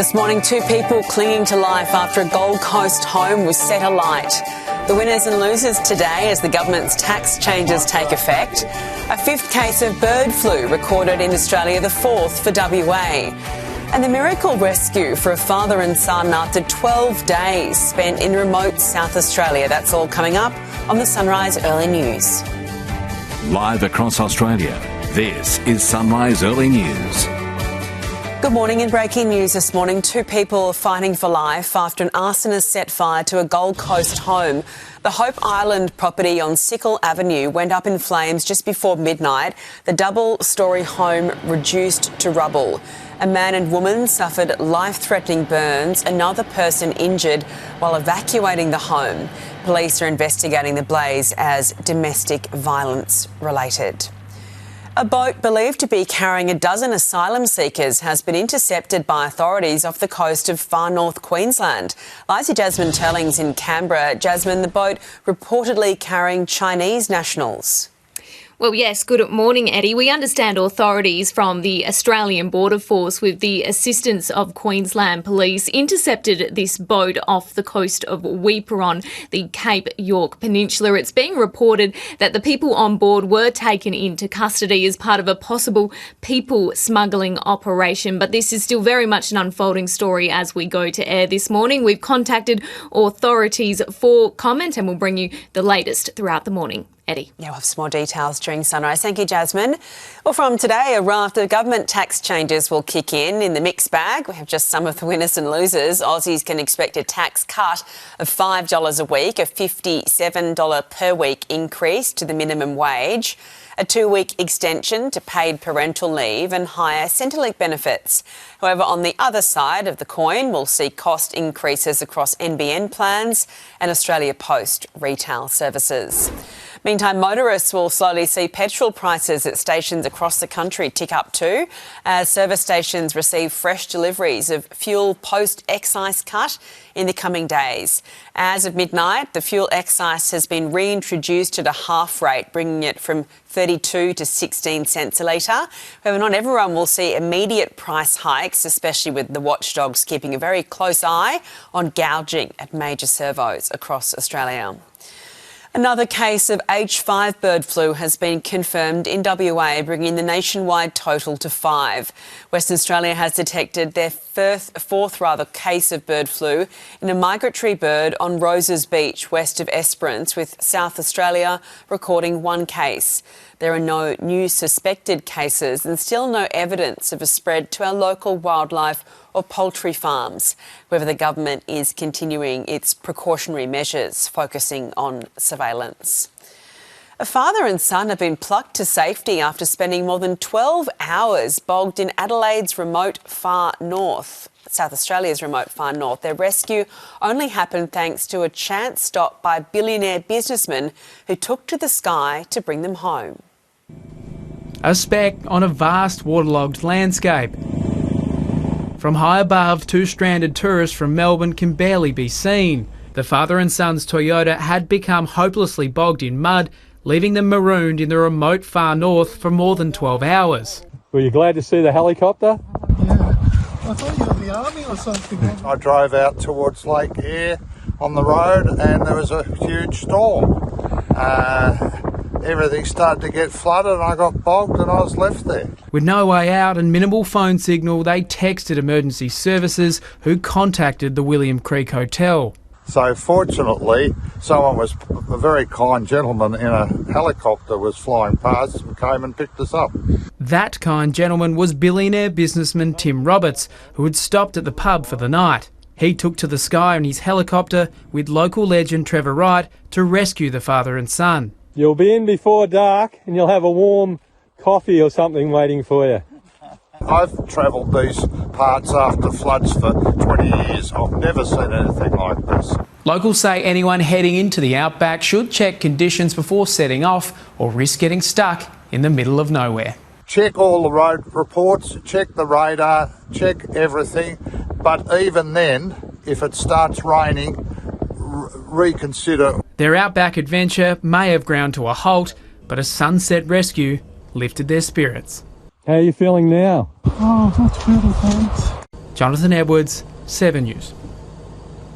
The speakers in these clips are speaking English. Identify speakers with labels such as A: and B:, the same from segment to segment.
A: This morning, 2 people clinging to life after a Gold Coast home was set alight. The winners and losers today as the government's tax changes take effect. A 5th case of bird flu recorded in Australia, the 4th for WA. And the miracle rescue for a father and son after 12 days spent in remote South Australia. That's all coming up on the Sunrise Early News.
B: Live across Australia, this is Sunrise Early News.
A: Good morning. In breaking news this morning, 2 people are fighting for life after an arsonist set fire to a Gold Coast home. The Hope Island property on Sickle Avenue went up in flames just before midnight. The double-storey home reduced to rubble. A man and woman suffered life-threatening burns, another person injured while evacuating the home. Police are investigating the blaze as domestic violence related. A boat believed to be carrying a dozen asylum seekers has been intercepted by authorities off the coast of far north Queensland. Liza Jasmine Telling's in Canberra. Jasmine, the boat reportedly carrying Chinese nationals.
C: Well, yes, good morning, Eddie. We understand authorities from the Australian Border Force, with the assistance of Queensland Police, intercepted this boat off the coast of Weipa on the Cape York Peninsula. It's being reported that the people on board were taken into custody as part of a possible people smuggling operation. But this is still very much an unfolding story as we go to air this morning. We've contacted authorities for comment and we'll bring you the latest throughout the morning. Eddie. Yeah,
A: we'll have some more details during Sunrise. Thank you, Jasmine. Well, from today, a raft of government tax changes will kick in the mixed bag. We have just some of the winners and losers. Aussies can expect a tax cut of $5 a week, a $57 per week increase to the minimum wage, a 2-week extension to paid parental leave and higher Centrelink benefits. However, on the other side of the coin, we'll see cost increases across NBN plans and Australia Post retail services. Meantime, motorists will slowly see petrol prices at stations across the country tick up too, as service stations receive fresh deliveries of fuel post-excise cut in the coming days. As of midnight, the fuel excise has been reintroduced at a half rate, bringing it from 32 to 16 cents a litre. However, not everyone will see immediate price hikes, especially with the watchdogs keeping a very close eye on gouging at major servos across Australia. Another case of H5 bird flu has been confirmed in WA, bringing the nationwide total to 5. Western Australia has detected their fourth case of bird flu in a migratory bird on Roses Beach, west of Esperance, with South Australia recording 1 case. There are no new suspected cases and still no evidence of a spread to our local wildlife or poultry farms. However, the government is continuing its precautionary measures, focusing on surveillance. A father and son have been plucked to safety after spending more than 12 hours bogged in Adelaide's remote far north, South Australia's remote far north. Their rescue only happened thanks to a chance stop by billionaire businessmen who took to the sky to bring them home.
D: A speck on a vast waterlogged landscape. From high above, 2 stranded tourists from Melbourne can barely be seen. The father and son's Toyota had become hopelessly bogged in mud, leaving them marooned in the remote far north for more than 12 hours.
E: Were you glad to see the helicopter?
F: Yeah, I thought you were the army or something.
G: I drove out towards Lake Eyre on the road and there was a huge storm. Everything started to get flooded and I got bogged and I was left there.
D: With no way out and minimal phone signal, they texted emergency services, who contacted the William Creek Hotel.
G: So fortunately, a very kind gentleman in a helicopter was flying past and came and picked us up.
D: That kind gentleman was billionaire businessman Tim Roberts, who had stopped at the pub for the night. He took to the sky in his helicopter with local legend Trevor Wright to rescue the father and son.
E: You'll be in before dark and you'll have a warm coffee or something waiting for you.
G: I've travelled these parts after floods for 20 years. I've never seen anything like this.
D: Locals say anyone heading into the Outback should check conditions before setting off or risk getting stuck in the middle of nowhere.
G: Check all the road reports, check the radar, check everything. But even then, if it starts raining, reconsider.
D: Their Outback adventure may have ground to a halt, but a sunset rescue lifted their spirits.
E: How are you feeling now?
F: Oh, much better, thanks.
D: Jonathan Edwards, 7 News.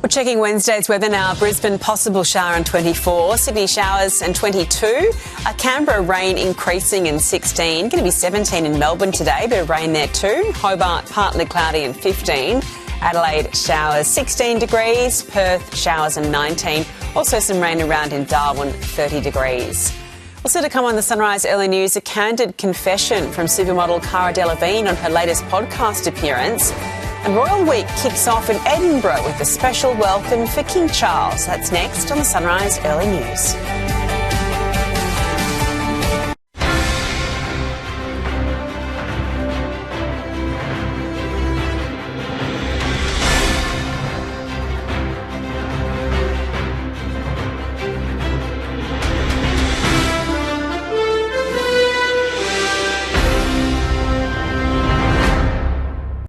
A: We're checking Wednesday's weather now. Brisbane, possible shower and 24. Sydney, showers and 22. Canberra, rain increasing and 16. Going to be 17 in Melbourne today. Bit of rain there too. Hobart, partly cloudy and 15. Adelaide, showers 16 degrees. Perth, showers and 19. Also some rain around in Darwin, 30 degrees. Also to come on the Sunrise Early News, a candid confession from supermodel Cara Delevingne on her latest podcast appearance. And Royal Week kicks off in Edinburgh with a special welcome for King Charles. That's next on the Sunrise Early News.